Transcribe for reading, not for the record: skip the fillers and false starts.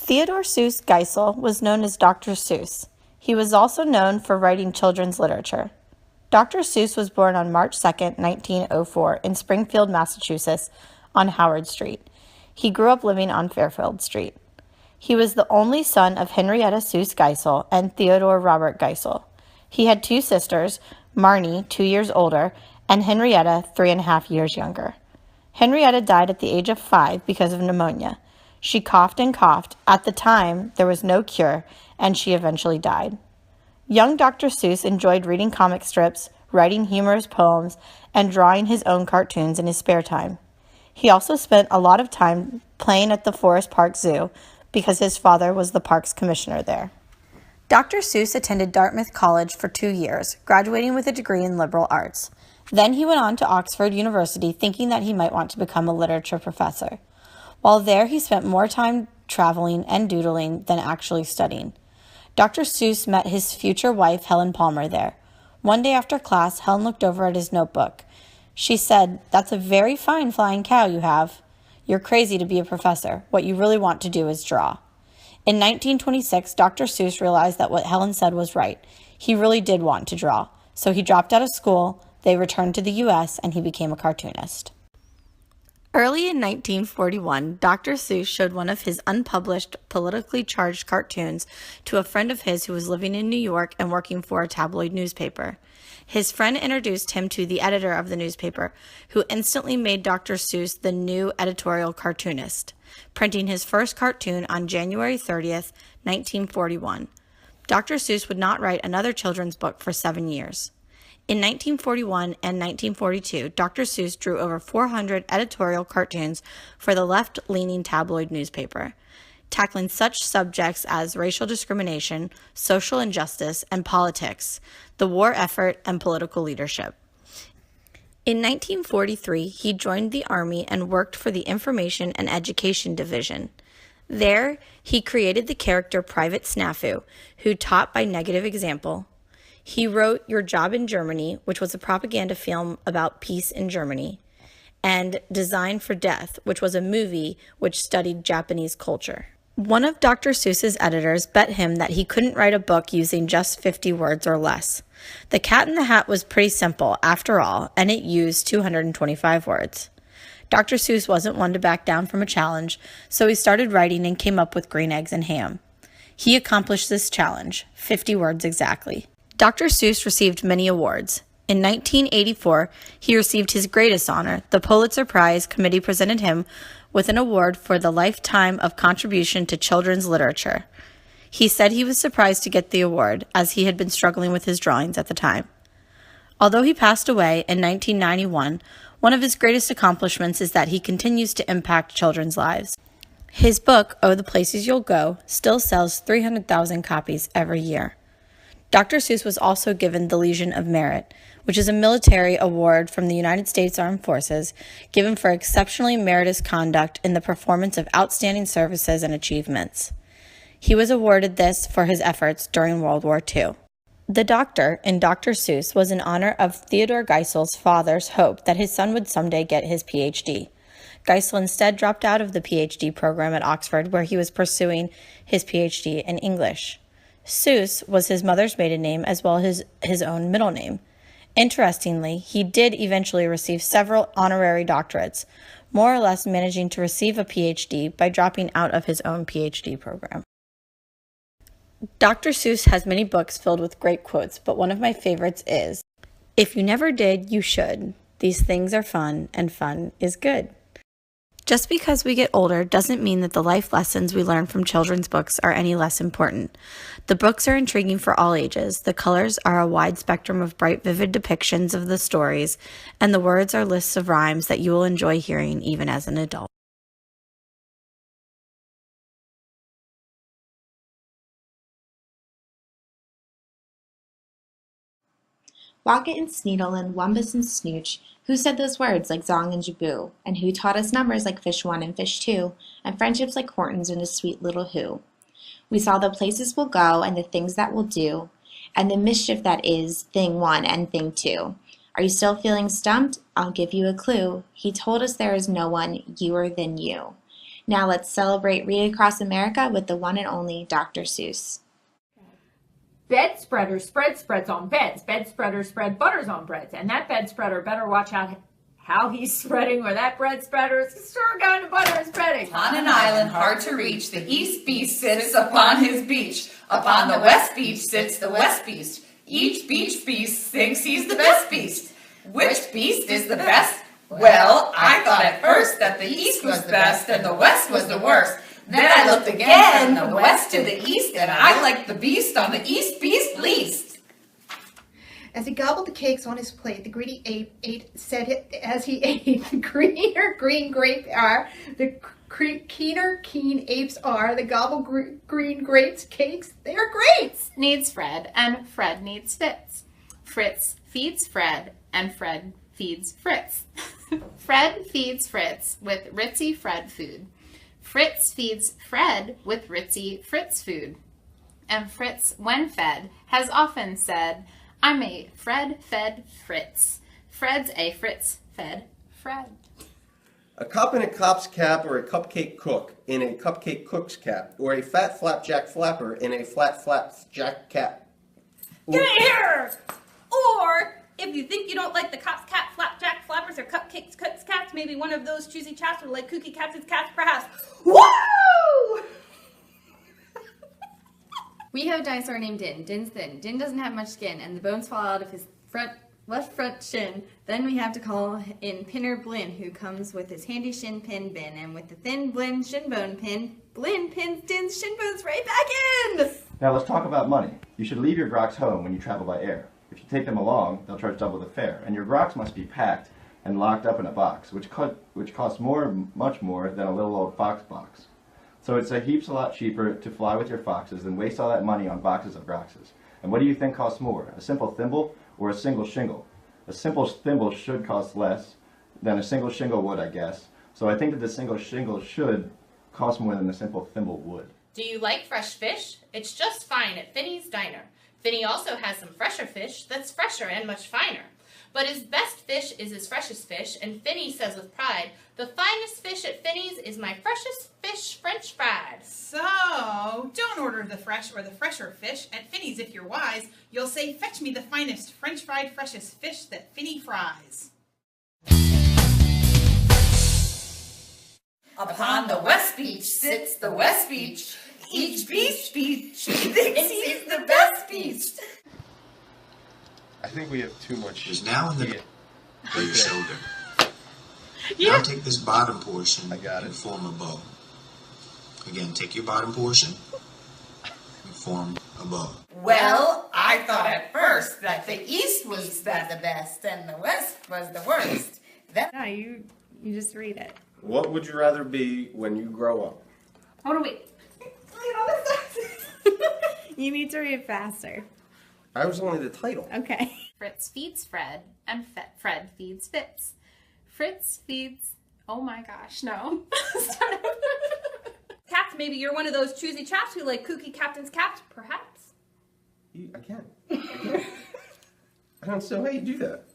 Theodore Seuss Geisel was known as Dr. Seuss. He was also known for writing children's literature. Dr. Seuss was born on March 2, 1904, in Springfield, Massachusetts, on Howard Street. He grew up living on Fairfield Street. He was the only son of Henrietta Seuss Geisel and Theodore Robert Geisel. He had two sisters, Marnie, 2 years older, and Henrietta, 3.5 years younger. Henrietta died at the age of 5 because of pneumonia. She coughed and coughed. At the time, there was no cure, and she eventually died. Young Dr. Seuss enjoyed reading comic strips, writing humorous poems, and drawing his own cartoons in his spare time. He also spent a lot of time playing at the Forest Park Zoo because his father was the park's commissioner there. Dr. Seuss attended Dartmouth College for 2 years, graduating with a degree in liberal arts. Then he went on to Oxford University thinking that he might want to become a literature professor. While there, he spent more time traveling and doodling than actually studying. Dr. Seuss met his future wife, Helen Palmer, there. One day after class, Helen looked over at his notebook. She said, "That's a very fine flying cow you have. You're crazy to be a professor. What you really want to do is draw." In 1926, Dr. Seuss realized that what Helen said was right. He really did want to draw. So he dropped out of school, they returned to the U.S., and he became a cartoonist. Early in 1941, Dr. Seuss showed one of his unpublished, politically charged cartoons to a friend of his who was living in New York and working for a tabloid newspaper. His friend introduced him to the editor of the newspaper, who instantly made Dr. Seuss the new editorial cartoonist, printing his first cartoon on January 30th, 1941. Dr. Seuss would not write another children's book for 7 years. In 1941 and 1942, Dr. Seuss drew over 400 editorial cartoons for the left-leaning tabloid newspaper, tackling such subjects as racial discrimination, social injustice, and politics, the war effort, and political leadership. In 1943, he joined the Army and worked for the Information and Education Division. There, he created the character Private Snafu, who taught by negative example. He wrote Your Job in Germany, which was a propaganda film about peace in Germany, and Design for Death, which was a movie which studied Japanese culture. One of Dr. Seuss's editors bet him that he couldn't write a book using just 50 words or less. The Cat in the Hat was pretty simple, after all, and it used 225 words. Dr. Seuss wasn't one to back down from a challenge, so he started writing and came up with Green Eggs and Ham. He accomplished this challenge, 50 words exactly. Dr. Seuss received many awards. In 1984, he received his greatest honor. The Pulitzer Prize Committee presented him with an award for the lifetime of contribution to children's literature. He said he was surprised to get the award, as he had been struggling with his drawings at the time. Although he passed away in 1991, one of his greatest accomplishments is that he continues to impact children's lives. His book, Oh, the Places You'll Go, still sells 300,000 copies every year. Dr. Seuss was also given the Legion of Merit, which is a military award from the United States Armed Forces given for exceptionally meritorious conduct in the performance of outstanding services and achievements. He was awarded this for his efforts during World War II. The doctor in Dr. Seuss was in honor of Theodore Geisel's father's hope that his son would someday get his Ph.D. Geisel instead dropped out of the Ph.D. program at Oxford, where he was pursuing his Ph.D. in English. Seuss was his mother's maiden name as well as his own middle name. Interestingly, he did eventually receive several honorary doctorates, more or less managing to receive a PhD by dropping out of his own PhD program. Dr. Seuss has many books filled with great quotes, but one of my favorites is, "If you never did, you should. These things are fun, and fun is good." Just because we get older doesn't mean that the life lessons we learn from children's books are any less important. The books are intriguing for all ages, the colors are a wide spectrum of bright, vivid depictions of the stories, and the words are lists of rhymes that you will enjoy hearing even as an adult. Wocket and Sneedle and Wumbus and Snooch, who said those words like Zong and Jaboo, and who taught us numbers like Fish 1 and Fish 2, and friendships like Hortons and a sweet little Who. We saw the places we'll go and the things that we'll do, and the mischief that is Thing 1 and Thing 2. Are you still feeling stumped? I'll give you a clue. He told us there is no one youer than you. Now let's celebrate Read Across America with the one and only Dr. Seuss. Bed spreaders spread spreads on beds. Bed spreaders spread butters on breads. And that bed spreader better watch out how he's spreading, or that bread spreader is sure going to butter and spreading. On an island hard to reach, the East Beast sits upon his beach. Upon the West Beach sits the West Beast. Each beach beast thinks he's the best beast. Which beast is the best? Well, I thought at first that the East was best and the West was the worst. Then I looked again from the West to the East, and I liked the beast on the East Beast least. As he gobbled the cakes on his plate, the greedy ape said as he ate, the greener green grape are, the keener keen apes are, the gobble green grapes cakes, they are greats. Needs Fred, and Fred needs Fitz. Fritz feeds Fred, and Fred feeds Fritz. Fred feeds Fritz with ritzy Fred food. Fritz feeds Fred with ritzy Fritz food. And Fritz, when fed, has often said, I'm a Fred fed Fritz. Fred's a Fritz fed Fred. A cop in a cop's cap, or a cupcake cook in a cupcake cook's cap, or a fat flapjack flapper in a flat flapjack cap. Get in here! Or, if you think you don't like the cop's cat, flapjack flappers, or cupcakes cooks cats, maybe one of those choosy chaps would like cookie cats' cats perhaps. Woo! We have a dinosaur named Din. Din's thin. Din doesn't have much skin, and the bones fall out of his left front shin. Then we have to call in Pinner Blinn, who comes with his handy shin pin bin, and with the thin Blinn shin bone pin, Blinn pins Din's shin bones right back in! Now let's talk about money. You should leave your groks home when you travel by air. If you take them along, they'll charge double the fare, and your groks must be packed and locked up in a box, which costs much more than a little old fox box. So it's a lot cheaper to fly with your foxes than waste all that money on boxes of groxes. And what do you think costs more, a simple thimble or a single shingle? A simple thimble should cost less than a single shingle would, I guess. So I think that the single shingle should cost more than the simple thimble would. Do you like fresh fish? It's just fine at Finney's Diner. Finney also has some fresher fish that's fresher and much finer. But his best fish is his freshest fish, and Finney says with pride, the finest fish at Finney's is my freshest fish French fried. So, don't order the fresh or the fresher fish at Finney's if you're wise. You'll say, fetch me the finest French fried freshest fish that Finney fries. Upon the West Beach sits the West Beach. Each beach thinks he's the best beast. I think we have too much. Is now in the by your shoulder. Now take this bottom portion and form a bow. Again, take your bottom portion and form a bow. Well, I thought at first that the East was the best and the West was the worst. No, you just read it. What would you rather be when you grow up? Hold on, wait. You need to read faster. I was only the title. Okay. Fritz feeds Fred, and Fred feeds Fitz. Fritz feeds... Oh my gosh, no. Cats, maybe you're one of those choosy chaps who like kooky captain's cats, perhaps? I can't. I don't know how you do that.